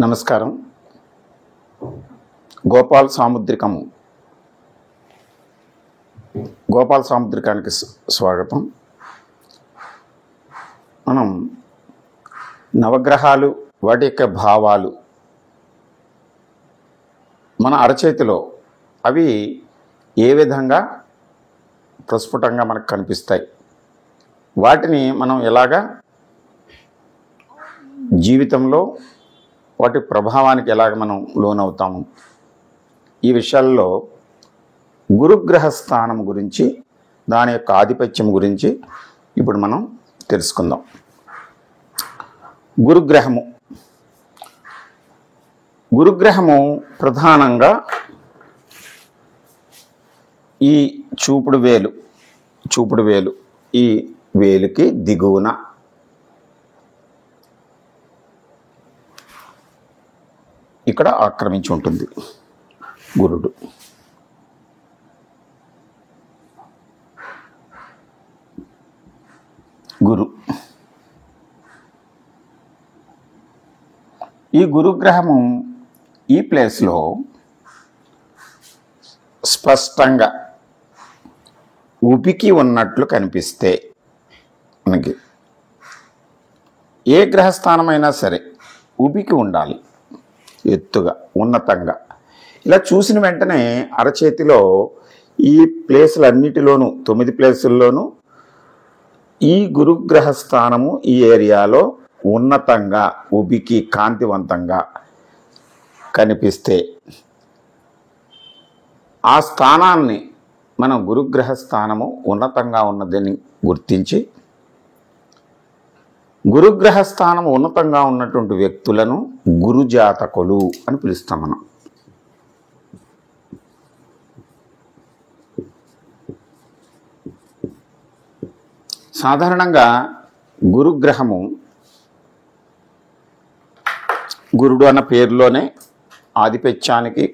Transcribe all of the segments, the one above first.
నమస్కారం. గోపాల్ సాముద్రికానికి స్వాగతం. మనం నవగ్రహాలు, వాటి యొక్క భావాలు మన అరచేతిలో అవి ఏ విధంగా ప్రస్ఫుటంగా మనకు కనిపిస్తాయి, వాటిని మనం ఎలాగా జీవితంలో వాటి ప్రభావానికి ఎలాగ మనం లోనవుతాము, ఈ విషయాల్లో గురుగ్రహ స్థానం గురించి, దాని యొక్క ఆధిపత్యం గురించి ఇప్పుడు మనం తెలుసుకుందాం. గురుగ్రహము ప్రధానంగా ఈ చూపుడు వేలు ఈ వేలుకి దిగువన ఇక్కడ ఆక్రమించి ఉంటుంది గురుడు. ఈ గురుగ్రహము ఈ ప్లేస్లో స్పష్టంగా ఉబికి ఉన్నట్లు కనిపిస్తే, మనకి ఏ గ్రహస్థానమైనా సరే ఉబికి ఉండాలి, ఎత్తుగా ఉన్నతంగా. ఇలా చూసిన వెంటనే అరచేతిలో ఈ ప్లేసులన్నిటిలోనూ 9 ప్లేసుల్లోనూ ఈ గురుగ్రహ స్థానము ఈ ఏరియాలో ఉన్నతంగా ఉబికి కాంతివంతంగా కనిపిస్తే, ఆ స్థానాన్ని మనం గురుగ్రహ స్థానము ఉన్నతంగా ఉన్నదని గుర్తించి, గురుగ్రహ స్థానం ఉన్నతంగా ఉన్నటువంటి వ్యక్తులను గురుజాతకులు అని పిలుస్తాం మనం. సాధారణంగా గురుగ్రహము గురుడు అన్న పేరులోనే ఆధిపత్యానికి,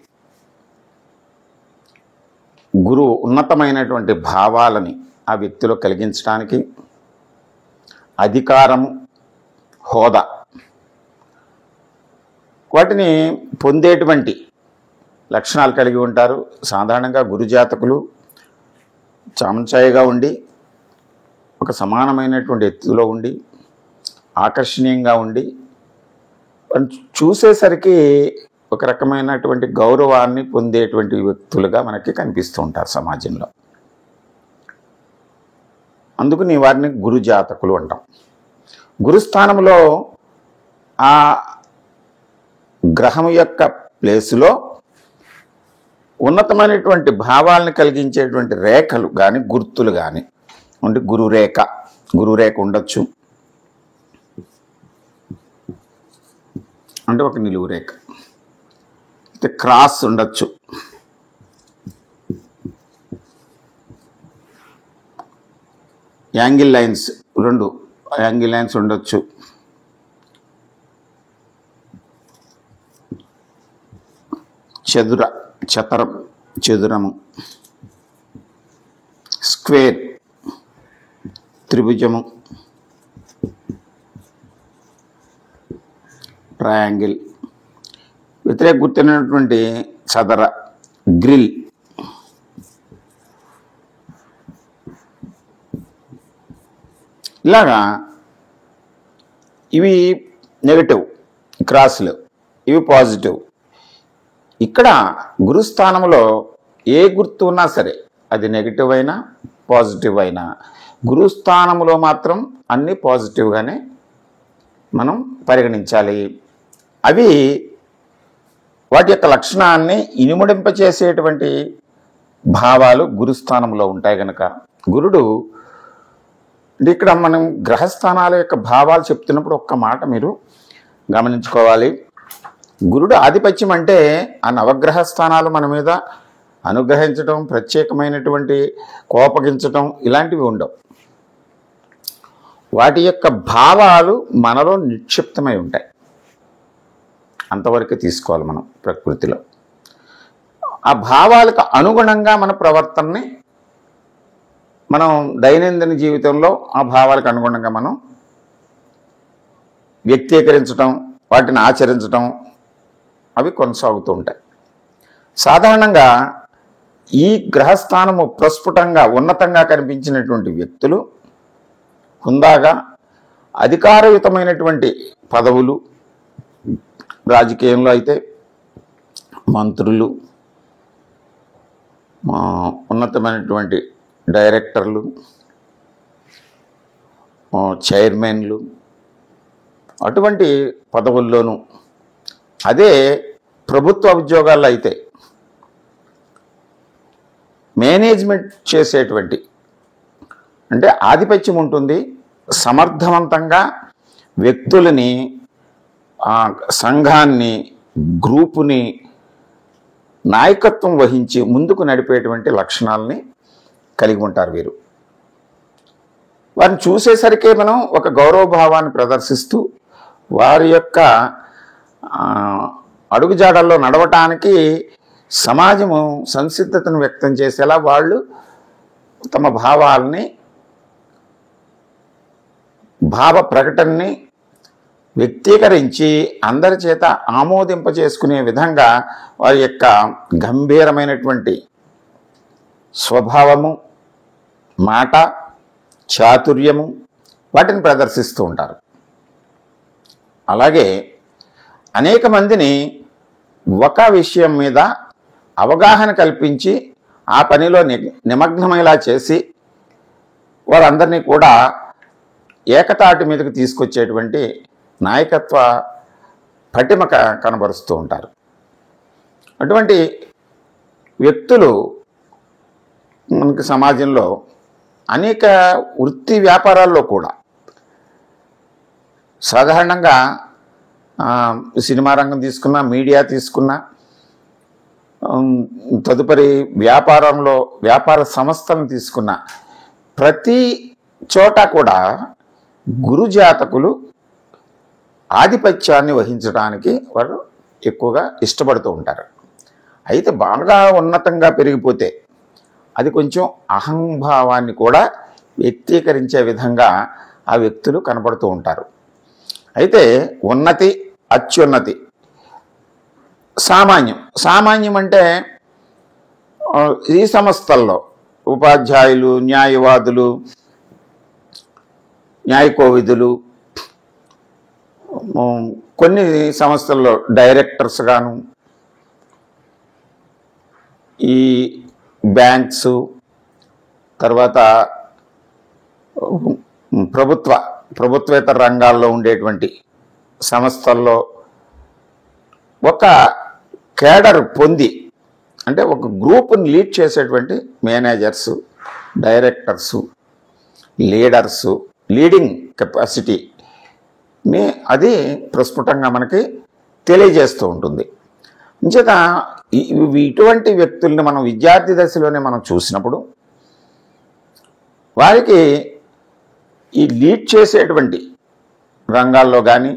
గురువు ఉన్నతమైనటువంటి భావాలని ఆ వ్యక్తిలో కలిగించడానికి, అధికారము, హోదా వాటిని పొందేటువంటి లక్షణాలు కలిగి ఉంటారు. సాధారణంగా గురుజాతకులు చామంచాయిగా ఉండి, ఒక సమానమైనటువంటి ఎత్తులో ఉండి, ఆకర్షణీయంగా ఉండి, చూసేసరికి ఒక రకమైనటువంటి గౌరవాన్ని పొందేటువంటి వ్యక్తులుగా మనకి కనిపిస్తూ ఉంటారు సమాజంలో. అందుకని వారిని గురుజాతకులు అంటాం. గురుస్థానంలో ఆ గ్రహం యొక్క ప్లేసులో ఉన్నతమైనటువంటి భావాలను కలిగించేటువంటి రేఖలు కానీ, గుర్తులు కానీ అంటే గురురేఖ ఉండొచ్చు. అంటే ఒక నిలువు రేఖ, అయితే క్రాస్ ఉండొచ్చు, యాంగిల్ లైన్స్, 2 యాంగిల్ లైన్స్ ఉండొచ్చు, చతురము, స్క్వేర్, త్రిభుజము, ట్రయాంగిల్, వ్యతిరేక గుర్తున్నటువంటి చదర, గ్రిల్, ఇలాగా ఇవి నెగటివ్ క్రాస్లు, ఇవి పాజిటివ్. ఇక్కడ గురుస్థానంలో ఏ గుర్తు ఉన్నా సరే, అది నెగటివ్ అయినా పాజిటివ్ అయినా, గురుస్థానంలో మాత్రం అన్నీ పాజిటివ్గానే మనం పరిగణించాలి. అవి వాటి యొక్క లక్షణాన్ని ఇనుమడింపచేసేటువంటి భావాలు గురుస్థానంలో ఉంటాయి కనుక, గురుడు ఇక్కడ మనం గ్రహస్థానాల యొక్క భావాలు చెప్తున్నప్పుడు ఒక్క మాట మీరు గమనించుకోవాలి. గురుడు ఆధిపత్యం అంటే ఆ నవగ్రహ స్థానాలు మన మీద అనుగ్రహించడం, ప్రత్యేకమైనటువంటి కోపగించటం ఇలాంటివి ఉండవు. వాటి యొక్క భావాలు మనలో నిక్షిప్తమై ఉంటాయి. అంతవరకు తీసుకోవాలి మనం ప్రకృతిలో. ఆ భావాలకు అనుగుణంగా మన ప్రవర్తనని మనం దైనందిన జీవితంలో ఆ భావాలకు అనుగుణంగా మనం వ్యక్తీకరించడం, వాటిని ఆచరించడం, అవి కొనసాగుతూ ఉంటాయి. సాధారణంగా ఈ గ్రహస్థానము ప్రస్ఫుటంగా ఉన్నతంగా కనిపించినటువంటి వ్యక్తులు హుందాగా అధికారయుతమైనటువంటి పదవులు, రాజకీయంలో అయితే మంత్రులు, ఉన్నతమైనటువంటి డైరెక్టర్లు, చైర్మన్లు, అటువంటి పదవుల్లోనూ, అదే ప్రభుత్వ ఉద్యోగాల్లో అయితే మేనేజ్మెంట్ చేసేటువంటి, అంటే ఆధిపత్యం ఉంటుంది, సమర్థవంతంగా వ్యక్తులని, సంఘాన్ని, గ్రూపుని నాయకత్వం వహించి ముందుకు నడిపేటువంటి లక్షణాలని కలిగి ఉంటారు వీరు. వారిని చూసేసరికే మనం ఒక గౌరవభావాన్ని ప్రదర్శిస్తూ వారి యొక్క అడుగుజాడల్లో నడవటానికి సమాజము సంసిద్ధతను వ్యక్తం చేసేలా వాళ్ళు తమ భావాలని, భావ ప్రకటనని వ్యక్తీకరించి అందరి చేత ఆమోదింపచేసుకునే విధంగా వారి యొక్క గంభీరమైనటువంటి స్వభావము, మాట, చాతుర్యము వాటిని ప్రదర్శిస్తూ ఉంటారు. అలాగే అనేక మందిని ఒక విషయం మీద అవగాహన కల్పించి ఆ పనిలో నిమగ్నమయ్యేలా చేసి వారందరినీ కూడా ఏకతాటి మీదకి తీసుకొచ్చేటువంటి నాయకత్వ పటిమ కనబరుస్తూ ఉంటారు. అటువంటి వ్యక్తులు మనకి సమాజంలో అనేక వృత్తి వ్యాపారాల్లో కూడా, సాధారణంగా సినిమా రంగం తీసుకున్నా, మీడియా తీసుకున్నా, తదుపరి వ్యాపారంలో వ్యాపార సంస్థలను తీసుకున్న ప్రతి చోట కూడా గురుజాతకులు ఆధిపత్యాన్ని వహించడానికి వారు ఎక్కువగా ఇష్టపడుతూ ఉంటారు. అయితే బాగా ఉన్నతంగా పెరిగిపోతే అది కొంచెం అహంభావాన్ని కూడా వ్యక్తీకరించే విధంగా ఆ వ్యక్తులు కనపడుతూ ఉంటారు. అయితే ఉన్నతి, అత్యున్నతి, సామాన్యం అంటే ఈ సంస్థల్లో ఉపాధ్యాయులు, న్యాయవాదులు, న్యాయకోవిదులు, కొన్ని సంస్థల్లో డైరెక్టర్స్ గాను, ఈ బ్యాంక్స్, తర్వాత ప్రభుత్వేతర రంగాల్లో ఉండేటువంటి సంస్థల్లో ఒక కేడర్ పొంది, అంటే ఒక గ్రూప్ని లీడ్ చేసేటువంటి మేనేజర్సు, డైరెక్టర్సు, లీడర్సు, లీడింగ్ కెపాసిటీని అది ప్రస్ఫుటంగా మనకి తెలియజేస్తూ ఉంటుంది. అంచేత ఇటువంటి వ్యక్తుల్ని మనం విద్యార్థి దశలోనే మనం చూసినప్పుడు వారికి ఈ లీడ్ చేసేటువంటి రంగాల్లో కానీ,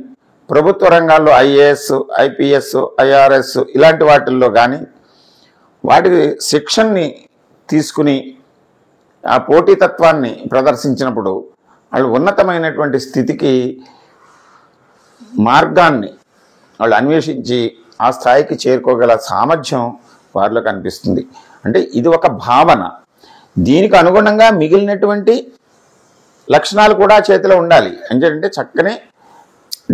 ప్రభుత్వ రంగాల్లో ఐఏఎస్, ఐపీఎస్, ఐఆర్ఎస్ ఇలాంటి వాటిల్లో కానీ వాటి శిక్షణని తీసుకుని ఆ పోటీతత్వాన్ని ప్రదర్శించినప్పుడు వాళ్ళు ఉన్నతమైనటువంటి స్థితికి మార్గాన్ని వాళ్ళు అన్వేషించి ఆ స్థాయికి చేరుకోగల సామర్థ్యం వారిలో కనిపిస్తుంది. అంటే ఇది ఒక భావన. దీనికి అనుగుణంగా మిగిలినటువంటి లక్షణాలు కూడా చేతిలో ఉండాలి. అంటే చక్కని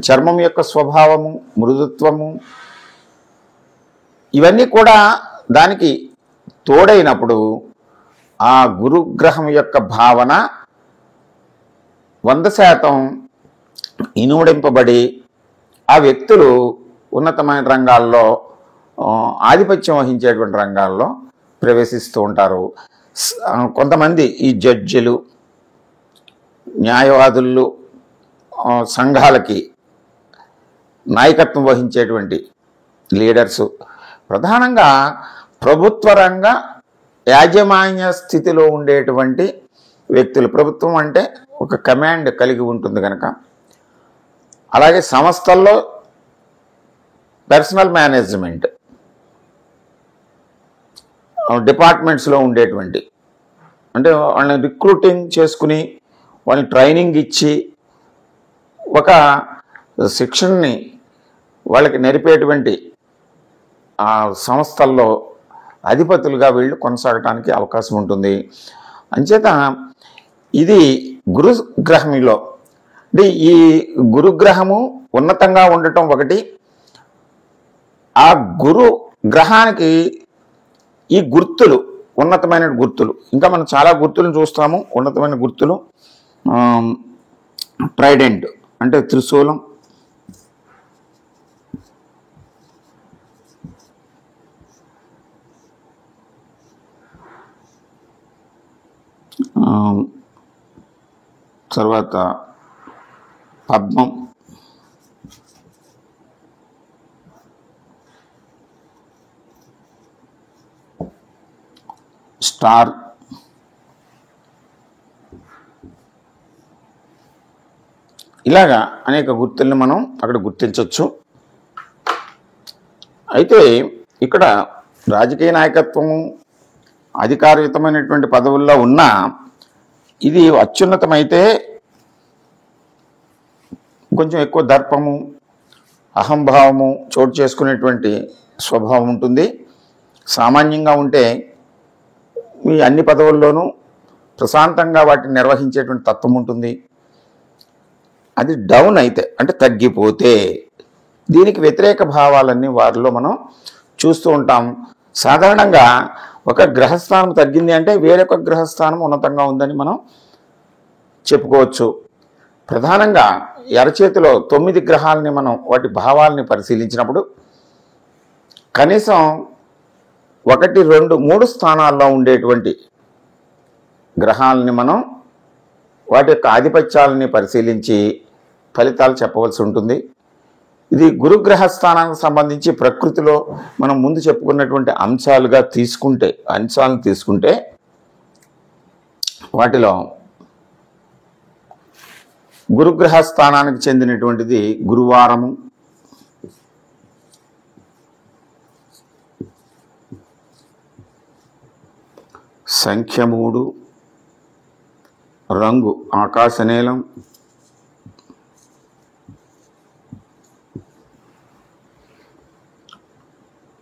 చర్మం యొక్క స్వభావము, మృదుత్వము, ఇవన్నీ కూడా దానికి తోడైనప్పుడు ఆ గురుగ్రహం యొక్క భావన 100% ఇనుమడింపబడి ఆ వ్యక్తులు ఉన్నతమైన రంగాల్లో, ఆధిపత్యం వహించేటువంటి రంగాల్లో ప్రవేశిస్తూ ఉంటారు. కొంతమంది ఈ జడ్జిలు, న్యాయవాదులు, సంఘాలకి నాయకత్వం వహించేటువంటి లీడర్సు ప్రధానంగా ప్రభుత్వ రంగ యాజమాన్య స్థితిలో ఉండేటువంటి వ్యక్తులు. ప్రభుత్వం అంటే ఒక కమాండ్ కలిగి ఉంటుంది కనుక, అలాగే సంస్థల్లో పర్సనల్ మేనేజ్మెంట్, డిపార్ట్మెంట్స్లో ఉండేటువంటి, అంటే వాళ్ళని రిక్రూటింగ్ చేసుకుని వాళ్ళని ట్రైనింగ్ ఇచ్చి ఒక శిక్షణని వాళ్ళకి నేర్పేటువంటి ఆ సంస్థల్లో అధిపతులుగా వీళ్ళు కొనసాగటానికి అవకాశం ఉంటుంది. అంచేత ఇది గురుగ్రహంలో అంటే ఈ గురుగ్రహము ఉన్నతంగా ఉండటం ఒకటి, ఆ గురు గ్రహానికి ఈ గుర్తులు ఉన్నతమైన గుర్తులు, ఇంకా మనం చాలా గుర్తులను చూస్తాము. ఉన్నతమైన గుర్తులు ట్రైడెంట్ అంటే త్రిశూలం, తర్వాత పద్మం, స్టార్, ఇలాగా అనేక గుర్తుల్ని మనం అక్కడ గుర్తించవచ్చు. అయితే ఇక్కడ రాజకీయ నాయకత్వము అధికారయుతమైనటువంటి పదవుల్లో ఉన్నా ఇది అత్యున్నతమైతే కొంచెం ఎక్కువ దర్పము, అహంభావము చోటు చేసుకునేటువంటి స్వభావం ఉంటుంది. సామాన్యంగా ఉంటే మీ అన్ని పదవుల్లోనూ ప్రశాంతంగా వాటిని నిర్వహించేటువంటి తత్వం ఉంటుంది. అది డౌన్ అయితే అంటే తగ్గిపోతే దీనికి వ్యతిరేక భావాలన్నీ వారిలో మనం చూస్తూ ఉంటాం. సాధారణంగా ఒక గ్రహస్థానం తగ్గింది అంటే వేరొక గ్రహస్థానం ఉన్నతంగా ఉందని మనం చెప్పుకోవచ్చు. ప్రధానంగా ఎరచేతిలో 9 గ్రహాలని మనం వాటి భావాలని పరిశీలించినప్పుడు కనీసం 1, 2, 3 స్థానాల్లో ఉండేటువంటి గ్రహాలని మనం వాటి యొక్క ఆధిపత్యాలని పరిశీలించి ఫలితాలు చెప్పవలసి ఉంటుంది. ఇది గురుగ్రహ స్థానానికి సంబంధించి ప్రకృతిలో మనం ముందు చెప్పుకున్నటువంటి అంశాలను తీసుకుంటే వాటిలో గురుగ్రహ స్థానానికి చెందినటువంటిది గురువారము, సంఖ్య 3, రంగు ఆకాశనీలం,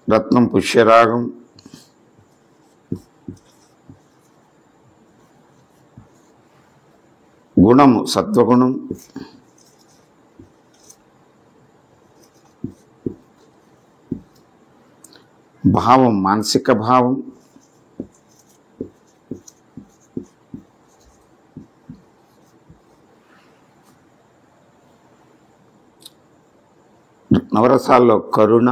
రత్నం పుష్యరాగం, గుణము సత్వగుణం, భావం మానసిక భావం, నవరసాల్లో కరుణ,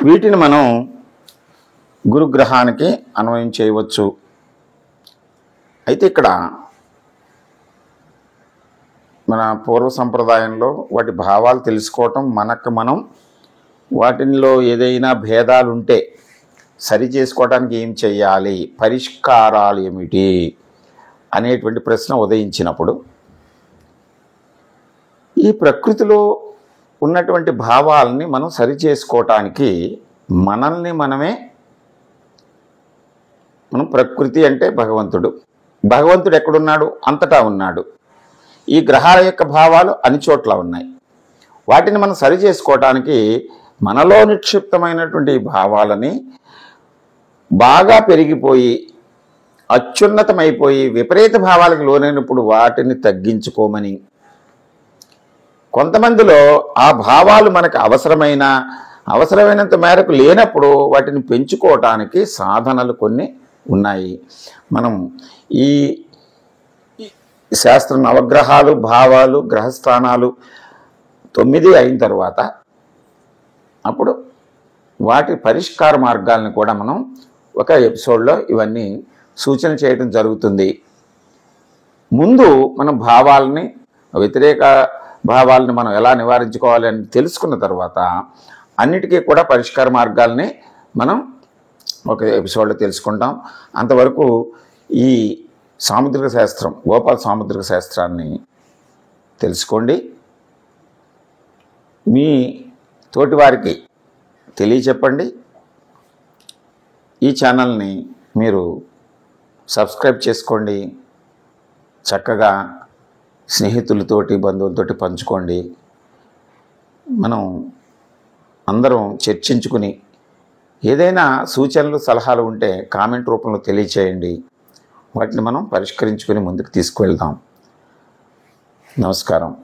వీటిని మనం గురుగ్రహానికి అన్వయం చేయవచ్చు. అయితే ఇక్కడ మన పూర్వ సంప్రదాయంలో వాటి భావాలు తెలుసుకోవటం, మనం వాటిలో ఏదైనా భేదాలు ఉంటే సరి చేసుకోవడానికి ఏం చేయాలి, పరిష్కారాలు ఏమిటి అనేటువంటి ప్రశ్న ఉదయించినప్పుడు ఈ ప్రకృతిలో ఉన్నటువంటి భావాలని మనం సరి చేసుకోవటానికి మనల్ని మనం ప్రకృతి అంటే భగవంతుడు ఎక్కడున్నాడు? అంతటా ఉన్నాడు. ఈ గ్రహాల యొక్క భావాలు అన్ని చోట్ల ఉన్నాయి. వాటిని మనం సరి చేసుకోవటానికి మనలో నిక్షిప్తమైనటువంటి భావాలని బాగా పెరిగిపోయి అత్యున్నతమైపోయి విపరీత భావాలకు లోనైనప్పుడు వాటిని తగ్గించుకోమని, కొంతమందిలో ఆ భావాలు మనకు అవసరమైనంత మేరకు లేనప్పుడు వాటిని పెంచుకోవటానికి సాధనలు కొన్ని ఉన్నాయి. మనం ఈ శాస్త్ర నవగ్రహాలు, భావాలు, గ్రహస్థానాలు 9 అయిన తర్వాత అప్పుడు వాటి పరిష్కార మార్గాలను కూడా మనం ఒక ఎపిసోడ్లో ఇవన్నీ సూచన చేయడం జరుగుతుంది. ముందు మనం వ్యతిరేక భావాలని మనం ఎలా నివారించుకోవాలి అని తెలుసుకున్న తర్వాత అన్నిటికీ కూడా పరిష్కార మార్గాల్ని మనం ఒక ఎపిసోడ్లో తెలుసుకుంటాం. అంతవరకు ఈ సాముద్రిక శాస్త్రం, గోపాల సాముద్రిక శాస్త్రాన్ని తెలుసుకోండి. మీ తోటివారికి తెలియచెప్పండి. ఈ ఛానల్ని మీరు సబ్స్క్రైబ్ చేసుకోండి. చక్కగా స్నేహితులతోటి బంధువులతోటి పంచుకోండి. మనం అందరం చర్చించుకుని ఏదైనా సూచనలు సలహాలు ఉంటే కామెంట్ రూపంలో తెలియచేయండి. వాటిని మనం పరిష్కరించుకుని ముందుకు తీసుకువెళ్దాం. నమస్కారం.